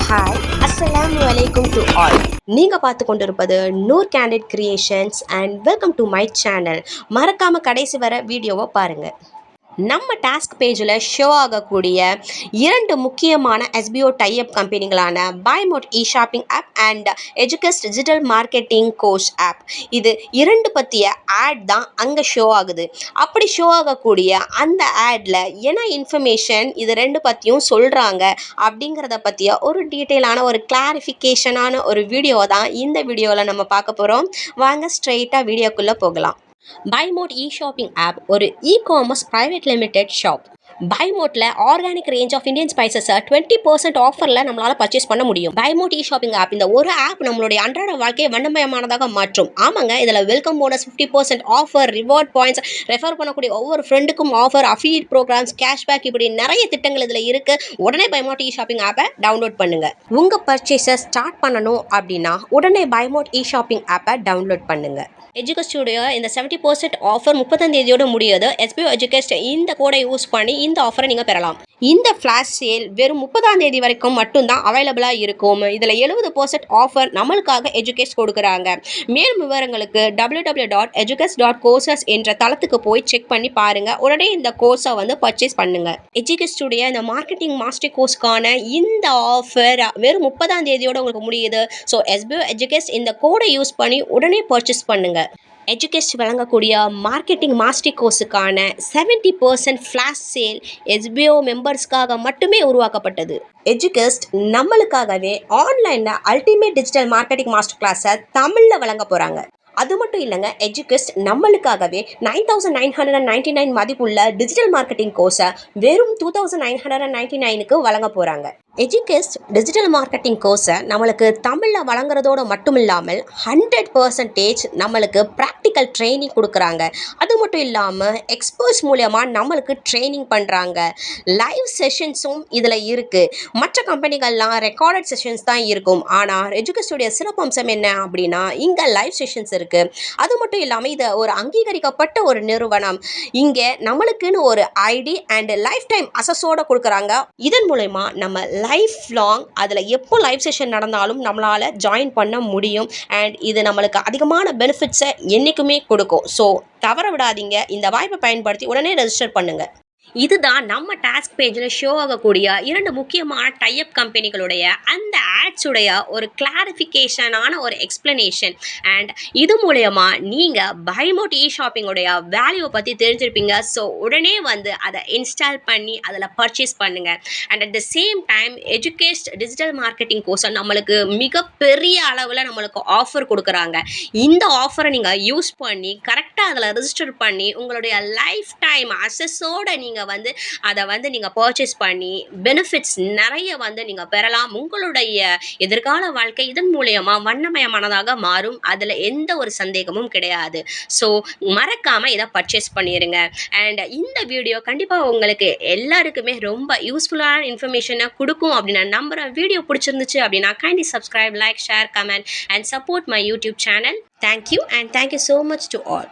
Hi அஸ்ஸலாமு அலைக்கும் to all. நீங்கள் பார்த்து கொண்டிருப்பது Noor candid creations and welcome to my channel. மறக்காமல் கடைசி வர வீடியோவை பாருங்கள். நம்ம டாஸ்க் பேஜில் ஷோ ஆகக்கூடிய இரண்டு முக்கியமான எஸ்பிஓ டைப் கம்பெனிகளான பைமோட் இ ஷாப்பிங் ஆப் அண்ட் எஜுகஸ்ட் டிஜிட்டல் மார்க்கெட்டிங் கோர்ஸ் ஆப், இது இரண்டு பற்றிய ஆட் தான் அங்கே ஷோ ஆகுது. அப்படி ஷோ ஆகக்கூடிய அந்த ஆடில் என்ன இன்ஃபர்மேஷன் இது ரெண்டு பற்றியும் சொல்கிறாங்க அப்படிங்கிறத பற்றிய ஒரு டீட்டெயிலான ஒரு கிளாரிஃபிகேஷனான ஒரு வீடியோ தான் இந்த வீடியோவில் நம்ம பார்க்க போகிறோம். வாங்க ஸ்ட்ரெயிட்டாக வீடியோக்குள்ளே போகலாம். பைமோட் இ ஷாப்பிங் ஆப் ஒரு இ-காமர்ஸ் பிரைவேட் லிமிடெட் ஷாப். பைமோட்டில் ஆர்கானிக் ரேஞ்ச் ஆஃப் இந்தியன் ஸ்பைசஸை 20% ஆஃபரில் நம்மளால் பர்ச்சேஸ் பண்ண முடியும். பைமோட் இ ஷாப்பிங் ஆப், இந்த ஒரு ஆப் நம்மளுடைய அன்றாட வாழ்க்கையை வண்ணமயமானதாக மாற்றும். ஆமாங்க, இதில் welcome bonus, 50% offer, reward points, refer பண்ணக்கூடிய ஒவ்வொரு ஃப்ரெண்டுக்கும் ஆஃபர், அஃபிலியேட் ப்ரோக்ராம்ஸ், கேஷ்பேக், இப்படி நிறைய திட்டங்கள் இதில் இருக்குது. உடனே பைமோட் இ ஷாப்பிங் ஆப்பை டவுன்லோட் பண்ணுங்கள். உங்கள் பர்ச்சேஸை ஸ்டார்ட் பண்ணணும் அப்படின்னா உடனே பைமோட் இ ஷாப்பிங் ஆப்பை டவுன்லோட் பண்ணுங்கள். எஜுகஸ்டுடைய இந்த 70% ஆஃபர் 30ஆம் தேதியோடு முடியுது. எஸ்பிஓ எஜுகஸ்ட் இந்த கோடை யூஸ் பண்ணி இந்த ஆஃபரை நீங்கள் பெறலாம். இந்த ஃப்ளாஷ் சேல் வெறும் 30ஆம் தேதி வரைக்கும் மட்டும்தான் அவைலபிளாக இருக்கும். இதில் 70% ஆஃபர் நம்மளுக்காக எஜுகேஸ்ட் கொடுக்குறாங்க. மேலும் விவரங்களுக்கு www.educast.courses என்ற தளத்துக்கு போய் செக் பண்ணி பாருங்கள். உடனே இந்த கோர்ஸை பர்ச்சேஸ் பண்ணுங்கள். எஜுகஸ்டுடைய இந்த மார்க்கெட்டிங் மாஸ்டர் கோர்ஸ்க்கான இந்த ஆஃபர் வெறும் 30ஆம் தேதியோடு உங்களுக்கு முடியுது. ஸோ எஸ்பிஓ எஜுகேஸ்ட் இந்த கோடை யூஸ் பண்ணி உடனே பர்ச்சேஸ் பண்ணுங்கள். எஜுகேஸ்ட் வழங்கக்கூடிய மார்க்கெட்டிங் மாஸ்டர் கோர்ஸுக்கான 70% ஃப்ளாஷ் சேல் எஸ்பிஓ மெம்பர்ஸ்க்காக மட்டுமே உருவாக்கப்பட்டது. எஜுகேஸ்ட் நம்மளுக்காகவே ஆன்லைனில் அல்டிமேட் டிஜிட்டல் மார்க்கெட்டிங் மாஸ்டர் கிளாஸை தமிழில் வழங்க போகிறாங்க. அது மட்டும் இல்லைங்க, எஜுகஸ்ட் நம்மளுக்காகவே 9999 மதிப்புள்ள டிஜிட்டல் மார்க்கெட்டிங் கோர்ஸை வெறும் 2999க்கு வழங்க போகிறாங்க. எஜுகஸ்ட் டிஜிட்டல் மார்க்கெட்டிங் கோர்ஸை நம்மளுக்கு தமிழில் வழங்குறதோடு மட்டும் இல்லாமல் 100% நம்மளுக்கு ப்ராக்டிக்கல் ட்ரைனிங் கொடுக்குறாங்க. அது மட்டும் இல்லாமல் எக்ஸ்பர்ட்ஸ் மூலமாக நம்மளுக்கு ட்ரைனிங் பண்ணுறாங்க. லைவ் செஷன்ஸும் இதில் இருக்குது. மற்ற கம்பெனிகள்லாம் ரெக்கார்டட் செஷன்ஸ் தான் இருக்கும். ஆனால் எஜுகஸ்டுடைய சிறப்பம்சம் என்ன அப்படின்னா, இங்கே லைவ் செஷன்ஸ் இருக்குது. அது மட்டும் இல்லாமல் இது ஒரு அங்கீகரிக்கப்பட்ட ஒரு நிறுவனம். இங்கே நம்மளுக்குன்னு ஒரு ஐடி அண்ட் லைஃப் டைம் அசஸோட கொடுக்குறாங்க. இதன் மூலமா நம்ம லைஃப் லாங் அதில் எப்போ லைவ் செஷன் நடந்தாலும் நம்மளால் ஜாயின் பண்ண முடியும். அண்ட் இது நம்மளுக்கு அதிகமான பெனிஃபிட்ஸை என்றைக்குமே கொடுக்கும். ஸோ தவற விடாதீங்க. இந்த வாய்ப்பை பயன்படுத்தி உடனே ரெஜிஸ்டர் பண்ணுங்கள். இதுதான் நம்ம டாஸ்க் பேஜில் ஷோ ஆகக்கூடிய இரண்டு முக்கியமான டைப் கம்பெனிகளுடைய அந்த ஆட்ஸுடைய ஒரு கிளாரிஃபிகேஷனான ஒரு எக்ஸ்பிளனேஷன். அண்ட் இது மூலயமா நீங்கள் பைமோட் இ ஷாப்பிங்குடைய வேல்யூவை பற்றி தெரிஞ்சிருப்பீங்க. ஸோ உடனே அதை இன்ஸ்டால் பண்ணி அதில் பர்ச்சேஸ் பண்ணுங்கள். And at the same time எஜுகேஸ்ட் digital marketing கோர்ஸை நம்மளுக்கு மிகப்பெரிய அளவில் நம்மளுக்கு ஆஃபர் கொடுக்குறாங்க. இந்த ஆஃபரை நீங்கள் யூஸ் பண்ணி கரெக்டாக அதில் ரெஜிஸ்டர் பண்ணி உங்களுடைய லைஃப் டைம் அசஸோட நீங்கள் அதை நீங்கள் பர்ச்சேஸ் பண்ணி பெனிஃபிட்ஸ் நிறைய நீங்கள் பெறலாம். உங்களுடைய எதிர்கால வாழ்க்கை இதன் மூலயமா வண்ணமயமானதாக மாறும். அதில் எந்த ஒரு சந்தேகமும் கிடையாது. ஸோ மறக்காமல் இதை பர்ச்சேஸ் பண்ணிடுங்க. அண்ட் இந்த வீடியோ கண்டிப்பாக உங்களுக்கு எல்லாருக்குமே ரொம்ப யூஸ்ஃபுல்லான இன்ஃபர்மேஷனை கொடுக்கும் அப்படின்னு நான் நம்புகிறேன். வீடியோ பிடிச்சிருந்துச்சு அப்படின்னா kindly subscribe, like, share, comment and support my YouTube channel. Thank you and thank you so much to all.